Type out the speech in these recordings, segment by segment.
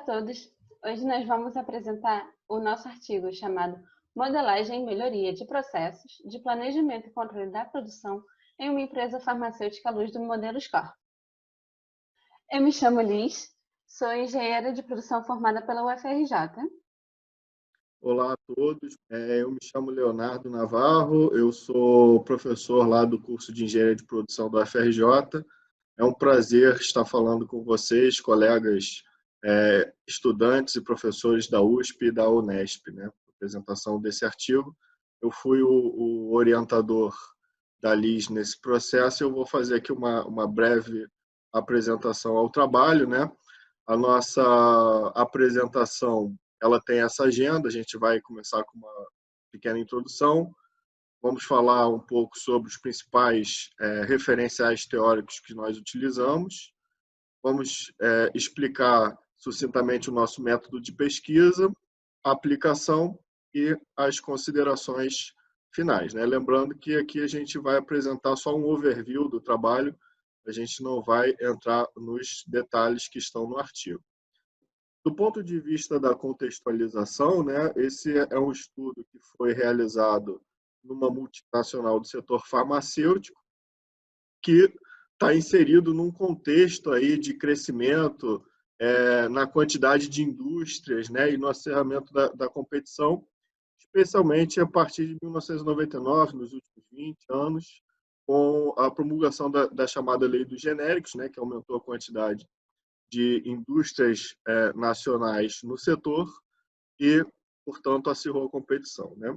todos! Hoje nós vamos apresentar o nosso artigo chamado Modelagem e Melhoria de Processos de Planejamento e Controle da Produção em uma Empresa Farmacêutica à Luz do Modelo SCOR. Eu me chamo Liz, sou engenheira de produção formada pela UFRJ. Olá a todos, eu me chamo Leonardo Navarro, eu sou professor lá do curso de Engenharia de Produção da UFRJ. É um prazer estar falando com vocês, colegas, estudantes e professores da USP e da Unesp, né? Apresentação desse artigo. Eu fui o orientador da Liz nesse processo. Eu vou fazer aqui uma breve apresentação ao trabalho, né? A nossa apresentação, ela tem essa agenda. A gente vai começar com uma pequena introdução. Vamos falar um pouco sobre os principais referenciais teóricos que nós utilizamos. Vamos explicar sucintamente o nosso método de pesquisa, a aplicação e as considerações finais, né? Lembrando que aqui a gente vai apresentar só um overview do trabalho, a gente não vai entrar nos detalhes que estão no artigo. Do ponto de vista da contextualização, né, esse é um estudo que foi realizado numa multinacional do setor farmacêutico, que está inserido num contexto aí de crescimento na quantidade de indústrias, né, e no acerramento da competição, especialmente a partir de 1999, nos últimos 20 anos, com a promulgação da chamada Lei dos Genéricos, né, que aumentou a quantidade de indústrias nacionais no setor e, portanto, acirrou a competição, né?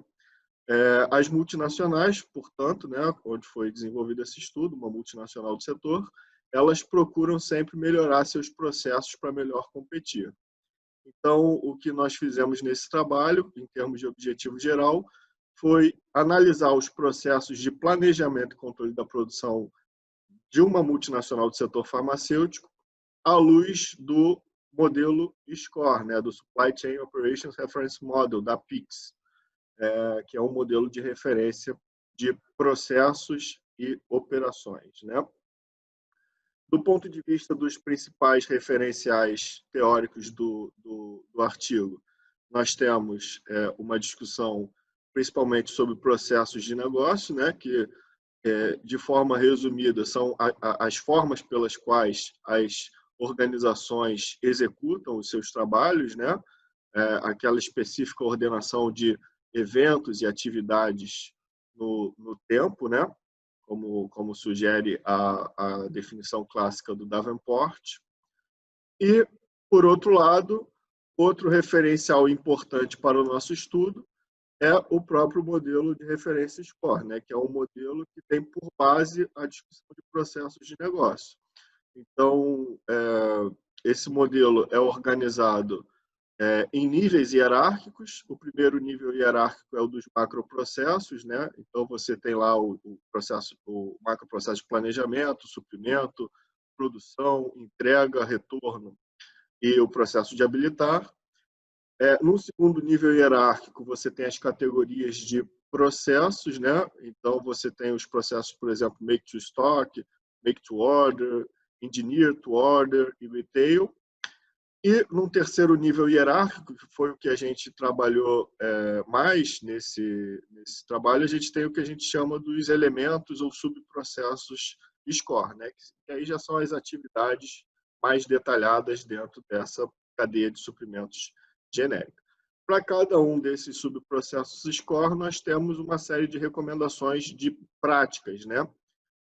As multinacionais, portanto, né, onde foi desenvolvido esse estudo, uma multinacional do setor, elas procuram sempre melhorar seus processos para melhor competir. Então, o que nós fizemos nesse trabalho, em termos de objetivo geral, foi analisar os processos de planejamento e controle da produção de uma multinacional do setor farmacêutico à luz do modelo SCOR, né, do Supply Chain Operations Reference Model, da PICS, que é um modelo de referência de processos e operações, né? Do ponto de vista dos principais referenciais teóricos do artigo, nós temos uma discussão principalmente sobre processos de negócio, né, que, de forma resumida, são as formas pelas quais as organizações executam os seus trabalhos, né? Aquela específica ordenação de eventos e atividades no tempo, né? Como sugere a definição clássica do Davenport. E, por outro lado, outro referencial importante para o nosso estudo é o próprio modelo de referência SCOR, né? Que é um modelo que tem por base a discussão de processos de negócio. Então, esse modelo é organizado em níveis hierárquicos. O primeiro nível hierárquico é o dos macroprocessos, né? Então, você tem lá o macroprocesso de planejamento, suprimento, produção, entrega, retorno e o processo de habilitar. No segundo nível hierárquico, você tem as categorias de processos, né? Então, você tem os processos, por exemplo, make to stock, make to order, engineer to order e retail. E num terceiro nível hierárquico, que foi o que a gente trabalhou mais nesse trabalho, a gente tem o que a gente chama dos elementos ou subprocessos SCOR, né? Que aí já são as atividades mais detalhadas dentro dessa cadeia de suprimentos genérica. Para cada um desses subprocessos SCOR, nós temos uma série de recomendações de práticas, né?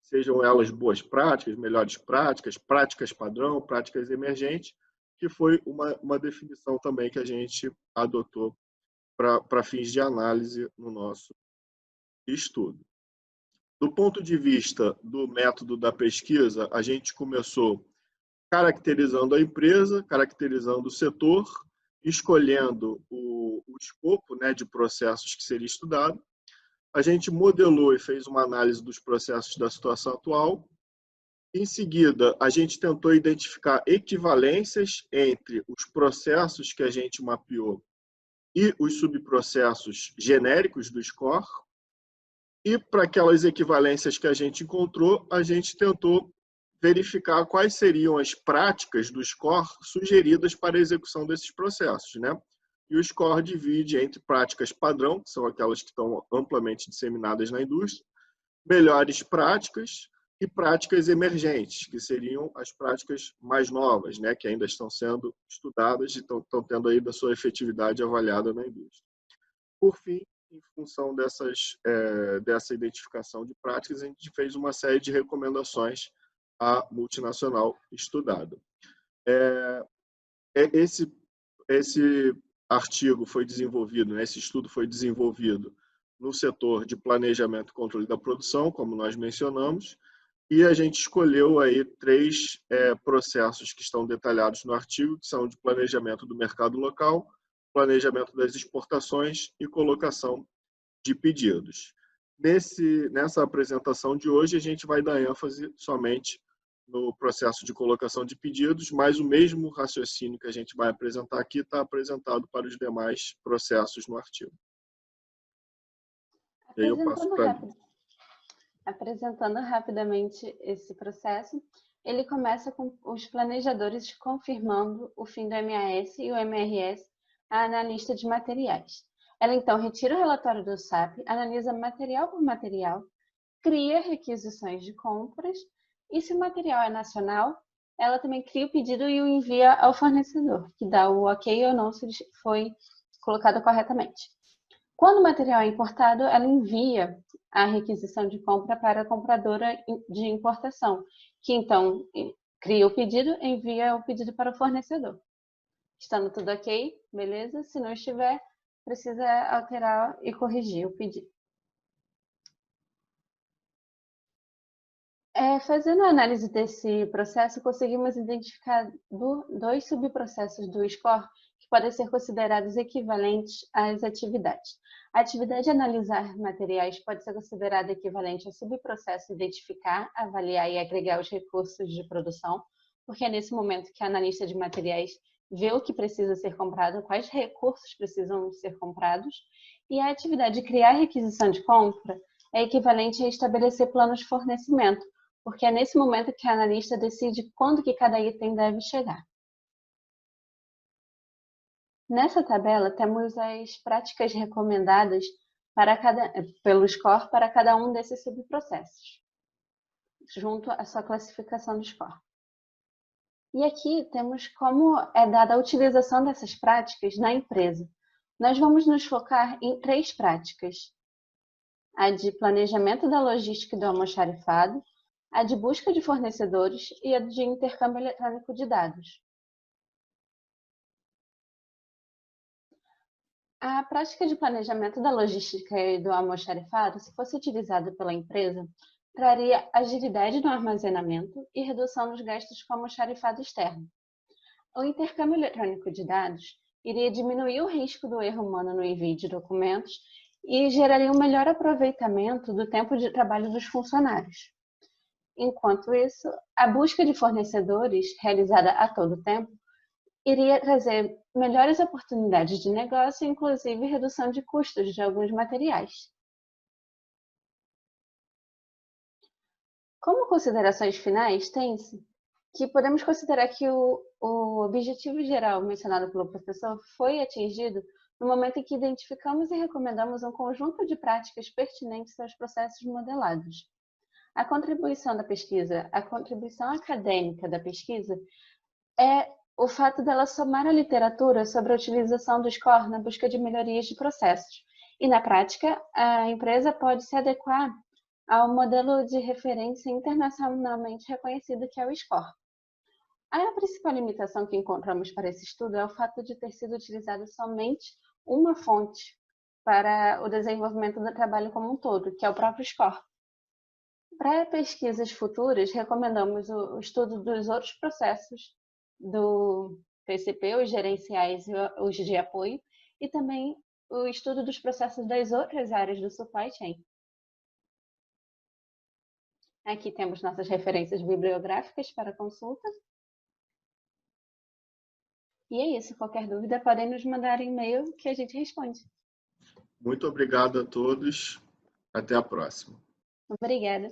Sejam elas boas práticas, melhores práticas, práticas padrão, práticas emergentes, que foi uma definição também que a gente adotou para fins de análise no nosso estudo. Do ponto de vista do método da pesquisa, a gente começou caracterizando a empresa, caracterizando o setor, escolhendo o escopo, né, de processos que seria estudado. A gente modelou e fez uma análise dos processos da situação atual. Em seguida, a gente tentou identificar equivalências entre os processos que a gente mapeou e os subprocessos genéricos do SCOR. E para aquelas equivalências que a gente encontrou, a gente tentou verificar quais seriam as práticas do SCOR sugeridas para a execução desses processos, né? E o SCOR divide entre práticas padrão, que são aquelas que estão amplamente disseminadas na indústria, melhores práticas e práticas emergentes, que seriam as práticas mais novas, né? Que ainda estão sendo estudadas e estão tendo aí da sua efetividade avaliada na indústria. Por fim, em função dessa identificação de práticas, a gente fez uma série de recomendações à multinacional estudada. Esse artigo foi desenvolvido, né, esse estudo foi desenvolvido no setor de planejamento e controle da produção, como nós mencionamos, e a gente escolheu aí 3 processos que estão detalhados no artigo, que são de planejamento do mercado local, planejamento das exportações e colocação de pedidos. Nessa apresentação de hoje, a gente vai dar ênfase somente no processo de colocação de pedidos, mas o mesmo raciocínio que a gente vai apresentar aqui está apresentado para os demais processos no artigo. E aí eu passo para Apresentando rapidamente esse processo, ele começa com os planejadores confirmando o fim do MAS e o MRS à analista de materiais. Ela então retira o relatório do SAP, analisa material por material, cria requisições de compras e, se o material é nacional, ela também cria o pedido e o envia ao fornecedor, que dá o ok ou não se foi colocado corretamente. Quando o material é importado, ela envia a requisição de compra para a compradora de importação, que então cria o pedido e envia o pedido para o fornecedor. Estando tudo ok, beleza? Se não estiver, precisa alterar e corrigir o pedido. Fazendo a análise desse processo, conseguimos identificar 2 subprocessos do SCOR que podem ser considerados equivalentes às atividades. A atividade de analisar materiais pode ser considerada equivalente ao subprocesso identificar, avaliar e agregar os recursos de produção, porque é nesse momento que a analista de materiais vê o que precisa ser comprado, quais recursos precisam ser comprados, e a atividade de criar requisição de compra é equivalente a estabelecer planos de fornecimento, porque é nesse momento que a analista decide quando que cada item deve chegar. Nessa tabela, temos as práticas recomendadas pelo SCOR para cada um desses subprocessos, junto à sua classificação do SCOR. E aqui temos como é dada a utilização dessas práticas na empresa. Nós vamos nos focar em 3 práticas: a de planejamento da logística e do almoxarifado, a de busca de fornecedores e a de intercâmbio eletrônico de dados. A prática de planejamento da logística e do almoxarifado, se fosse utilizada pela empresa, traria agilidade no armazenamento e redução nos gastos com almoxarifado externo. O intercâmbio eletrônico de dados iria diminuir o risco do erro humano no envio de documentos e geraria um melhor aproveitamento do tempo de trabalho dos funcionários. Enquanto isso, a busca de fornecedores, realizada a todo tempo, iria trazer melhores oportunidades de negócio, inclusive redução de custos de alguns materiais. Como considerações finais, tem-se que podemos considerar que o objetivo geral mencionado pelo professor foi atingido no momento em que identificamos e recomendamos um conjunto de práticas pertinentes aos processos modelados. A contribuição da pesquisa, a contribuição acadêmica da pesquisa é o fato dela somar a literatura sobre a utilização do SCOR na busca de melhorias de processos. E, na prática, a empresa pode se adequar ao modelo de referência internacionalmente reconhecido que é o SCOR. A principal limitação que encontramos para esse estudo é o fato de ter sido utilizada somente uma fonte para o desenvolvimento do trabalho como um todo, que é o próprio SCOR. Para pesquisas futuras, recomendamos o estudo dos outros processos do PCP, os gerenciais e os de apoio, e também o estudo dos processos das outras áreas do supply chain. Aqui temos nossas referências bibliográficas para consulta. E é isso. Qualquer dúvida, podem nos mandar e-mail que a gente responde. Muito obrigado a todos. Até a próxima. Obrigada.